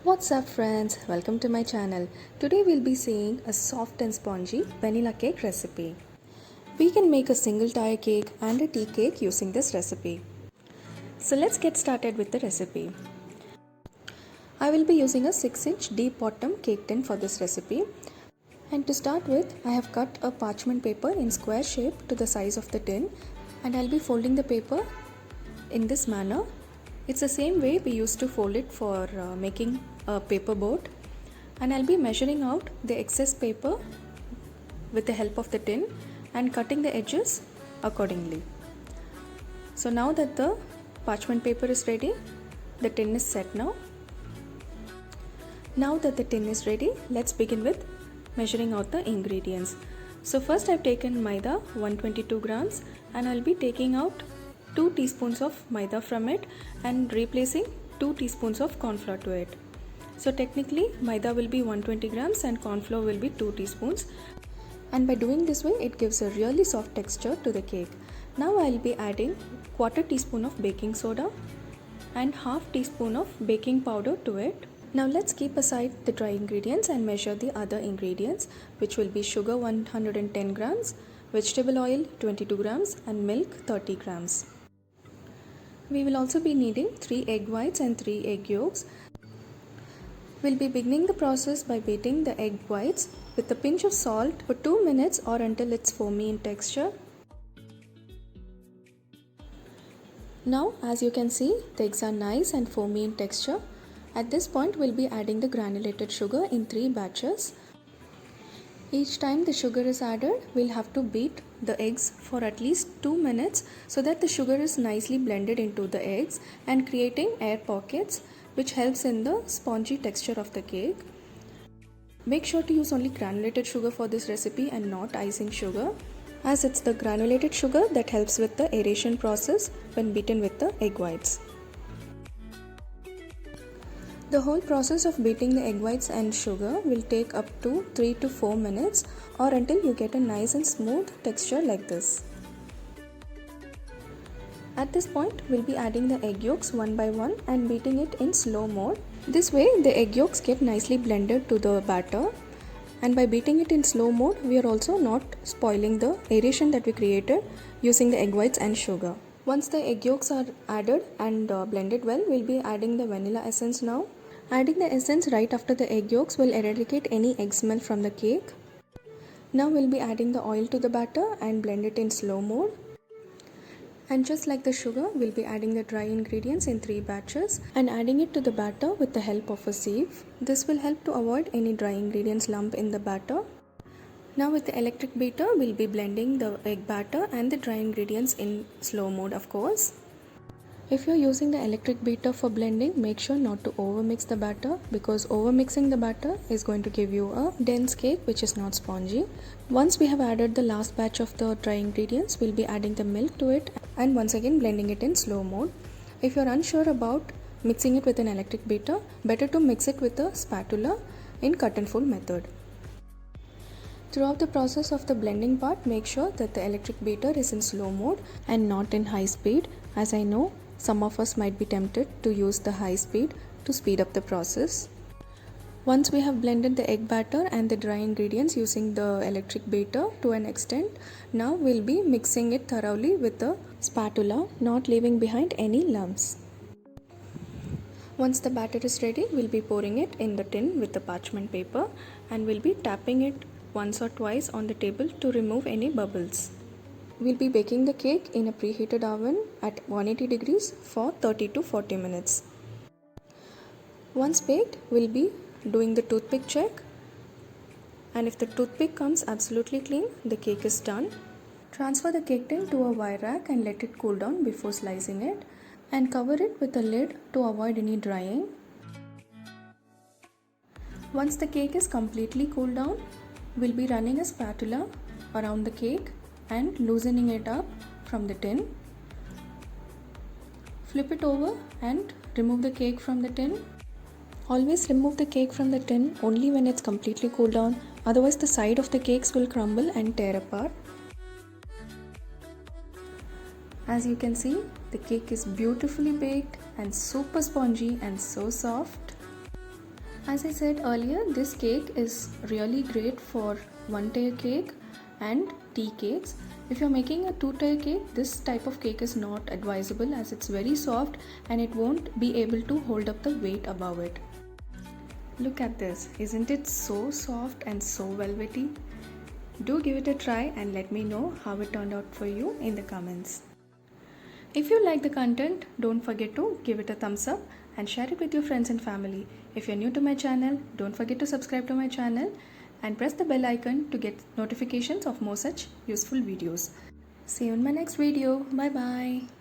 What's up friends, welcome to my channel. Today we'll be seeing a soft and spongy vanilla cake recipe. We can make a single tire cake and a tea cake using this recipe. So let's get started with the recipe. I will be using a 6-inch deep bottom cake tin for this recipe. And to start with, I have cut a parchment paper in square shape to the size of the tin, and I'll be folding the paper in this manner. It's the same way we used to fold it for making a paper boat, and I'll be measuring out the excess paper with the help of the tin and cutting the edges accordingly. So now that the parchment paper is ready, the tin is set now. Now that the tin is ready, let's begin with measuring out the ingredients. So first I've taken maida 122 grams and I'll be taking out 2 teaspoons of maida from it and replacing 2 teaspoons of corn flour to it. So technically maida will be 120 grams and corn flour will be 2 teaspoons. And by doing this way, it gives a really soft texture to the cake. Now I'll be adding quarter teaspoon of baking soda and half teaspoon of baking powder to it. Now let's keep aside the dry ingredients and measure the other ingredients, which will be sugar 110 grams, vegetable oil 22 grams and milk 30 grams. We will also be needing 3 egg whites and 3 egg yolks. We'll be beginning the process by beating the egg whites with a pinch of salt for 2 minutes or until it's foamy in texture. Now as you can see, the eggs are nice and foamy in texture. At this point we'll be adding the granulated sugar in 3 batches. Each time the sugar is added, we'll have to beat the eggs for at least 2 minutes so that the sugar is nicely blended into the eggs and creating air pockets, which helps in the spongy texture of the cake. Make sure to use only granulated sugar for this recipe and not icing sugar, as it's the granulated sugar that helps with the aeration process when beaten with the egg whites. The whole process of beating the egg whites and sugar will take up to 3 to 4 minutes or until you get a nice and smooth texture like this. At this point, we'll be adding the egg yolks one by one and beating it in slow mode. This way, the egg yolks get nicely blended to the batter, and by beating it in slow mode, we are also not spoiling the aeration that we created using the egg whites and sugar. Once the egg yolks are added and blended well, we'll be adding the vanilla essence now. Adding the essence right after the egg yolks will eradicate any egg smell from the cake. Now we'll be adding the oil to the batter and blend it in slow mode. And just like the sugar, we'll be adding the dry ingredients in 3 batches and adding it to the batter with the help of a sieve. This will help to avoid any dry ingredients lump in the batter. Now with the electric beater, we'll be blending the egg batter and the dry ingredients in slow mode, of course. If you're using the electric beater for blending, make sure not to overmix the batter, because overmixing the batter is going to give you a dense cake which is not spongy. Once we have added the last batch of the dry ingredients, we'll be adding the milk to it and once again blending it in slow mode. If you're unsure about mixing it with an electric beater, better to mix it with a spatula in cut and fold method. Throughout the process of the blending part, make sure that the electric beater is in slow mode and not in high speed, as I know some of us might be tempted to use the high speed to speed up the process. Once we have blended the egg batter and the dry ingredients using the electric beater to an extent, now we'll be mixing it thoroughly with the spatula, not leaving behind any lumps. Once the batter is ready, we'll be pouring it in the tin with the parchment paper and we'll be tapping it once or twice on the table to remove any bubbles. We'll be baking the cake in a preheated oven at 180 degrees for 30 to 40 minutes. Once baked, we'll be doing the toothpick check, and if the toothpick comes absolutely clean, the cake is done. Transfer the cake tin to a wire rack and let it cool down before slicing it, and cover it with a lid to avoid any drying. Once the cake is completely cooled down, we'll be running a spatula around the cake and loosening it up from the tin. Flip it over and remove the cake from the tin. Always remove the cake from the tin only when it's completely cooled down, otherwise the side of the cakes will crumble and tear apart. As you can see, the cake is beautifully baked and super spongy and so soft. As I said earlier, this cake is really great for one-tier cake and tea cakes. If you're making a two-tier cake, this type of cake is not advisable as it's very soft and it won't be able to hold up the weight above it. Look at this, isn't it so soft and so velvety? Do give it a try and let me know how it turned out for you in the comments. If you like the content, don't forget to give it a thumbs up and share it with your friends and family. If you're new to my channel, don't forget to subscribe to my channel and press the bell icon to get notifications of more such useful videos. See you in my next video. Bye bye.